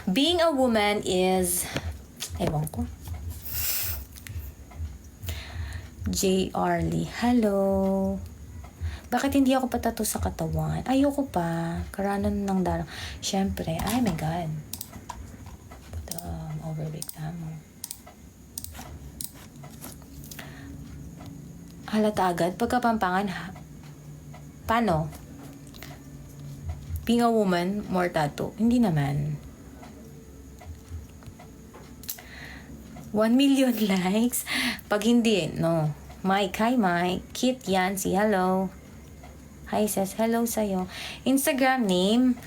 Being a woman is... Ewan ko. J.R. Lee. Hello. Bakit hindi ako patato sa katawan? Ayoko pa. Karanan ng darang. Siyempre. Ay, my God. Overweight ka mo. Halata agad. Pagkapampangan, paano? Being a woman, more tattoo. Hindi naman. 1 million likes? Pag hindi, no. Mike, hi Mike. Kit Yancy, hello. Hi sis, hello sa'yo. Instagram name,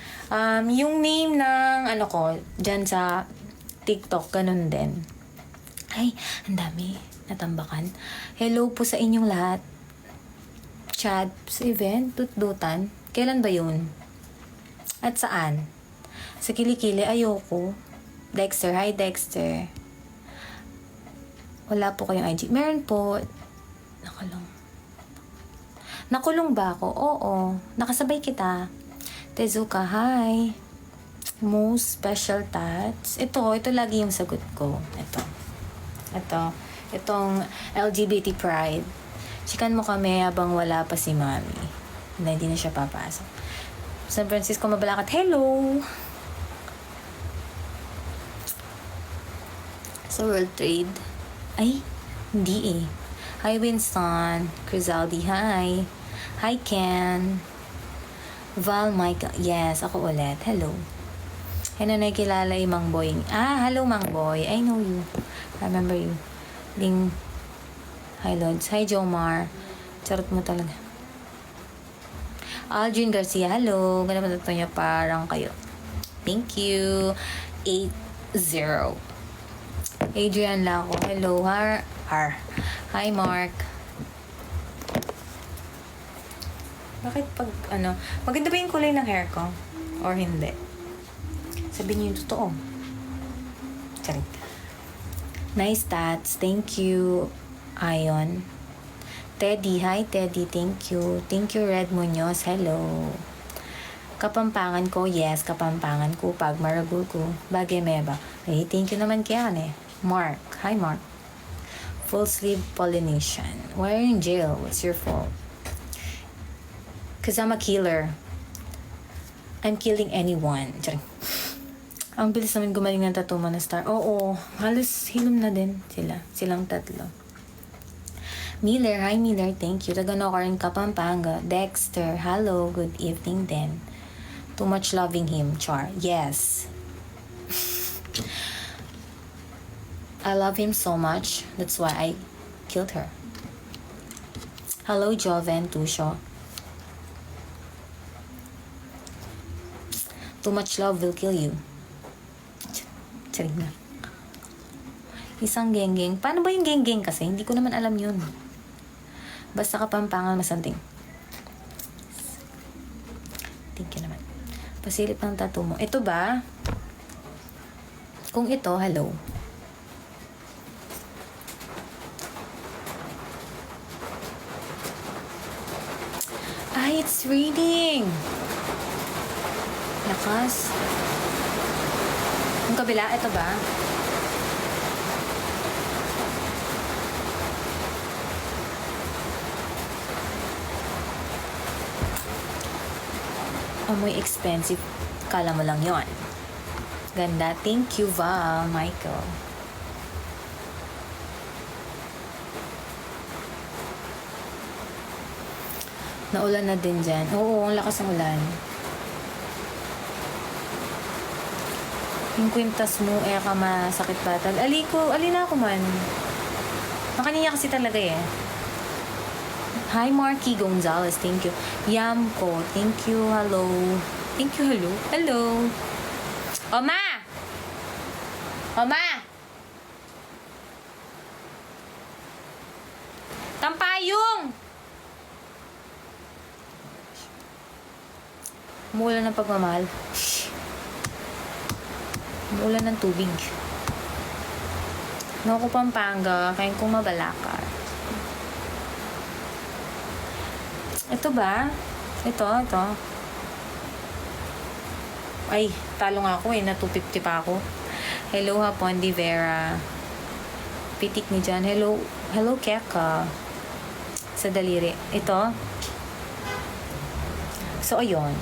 yung name ng ano ko, dyan sa TikTok, ganun din. Ay, ang dami. Natambakan. Hello po sa inyong lahat. Chad, sa event, tutdutan. Kailan ba yun? At saan? Sa Kilikili, ayoko. Dexter, hi Dexter. Wala po kayong IG. Meron po. Nakulong. Nakulong ba ako? Oo. Nakasabay kita. Tezuka, hi. Most special tats. Ito lagi yung sagot ko. Itong LGBT pride. Chikan mo kami habang wala pa si Mami. Hindi na siya papasok. San Francisco, Mabalacat. Hello! Sa World Trade. Ay, hindi eh. Hi Winston. Crizaldi, hi. Hi Ken. Val Michael. Yes, ako ulit. Hello. Ano na kilala yung Mang Boy? Hello Mang Boy. I know you. I remember you. Ding. Hi Lods. Hi Jomar. Charot mo talaga. Aldrin Garcia. Hello. Ganda ba ito niya? Parang kayo. Thank you. 8-0. Adrian Laco. Hello. Hi Mark. Bakit pag maganda ba yung kulay ng hair ko? Or hindi? Sabihin niyo yung totoo. Charing. Nice stats. Thank you, Ion. Teddy. Hi, Teddy. Thank you. Thank you, Red Munoz. Hello. Kapampangan ko. Yes, Kapampangan ko. Pag Maragul ko. Bagay meba. Hey, thank you naman kaya Mark. Hi, Mark. Full sleeve Polynesian. Why are you in jail? What's your fault? Cause I'm a killer. I'm killing anyone. Charing. Ang bilis naman gumaling ng tattoo mo na star. Oo, halos hilom na din sila. Silang tatlo. Miller, hi Miller, thank you. Tagano ka rin Kapampangan. Dexter, hello, good evening then. Too much loving him, Char. Yes. I love him so much. That's why I killed her. Hello, Joven Tusho. Too much love will kill you. Charing na. Isang geng-geng. Paano ba yung geng-geng kasi? Hindi ko naman alam yun. Basta Kapampangan masanting. Thank you naman. Pasilip ng tattoo mo. Ito ba? Kung ito, hello. Ay, it's reading. Lakas. Yung kabila, ito ba? Amoy expensive. Kala mo lang yon. Ganda. Thank you, Val, Michael. Naulan na din dyan. Oo, ang lakas ng ulan. Yung kwintas mo, ka masakit batag. Alina ako man. Makaniya kasi talaga eh. Hi, Marky Gonzalez. Thank you. Yamko. Thank you. Hello. Thank you. Hello. Hello. Oma! Oma! Tampayong! Umuulan ng pagmamahal. Umuulan ng tubig. Naku Pampanga, kain kong Mabalacat. Ito ba? Ito. Ay, talo nga ako eh. Na 250 pa ako. Hello, Hapon, Di Vera. Pitik ni John. Hello, hello, Keka. Sa daliri. Ito. So, ayun.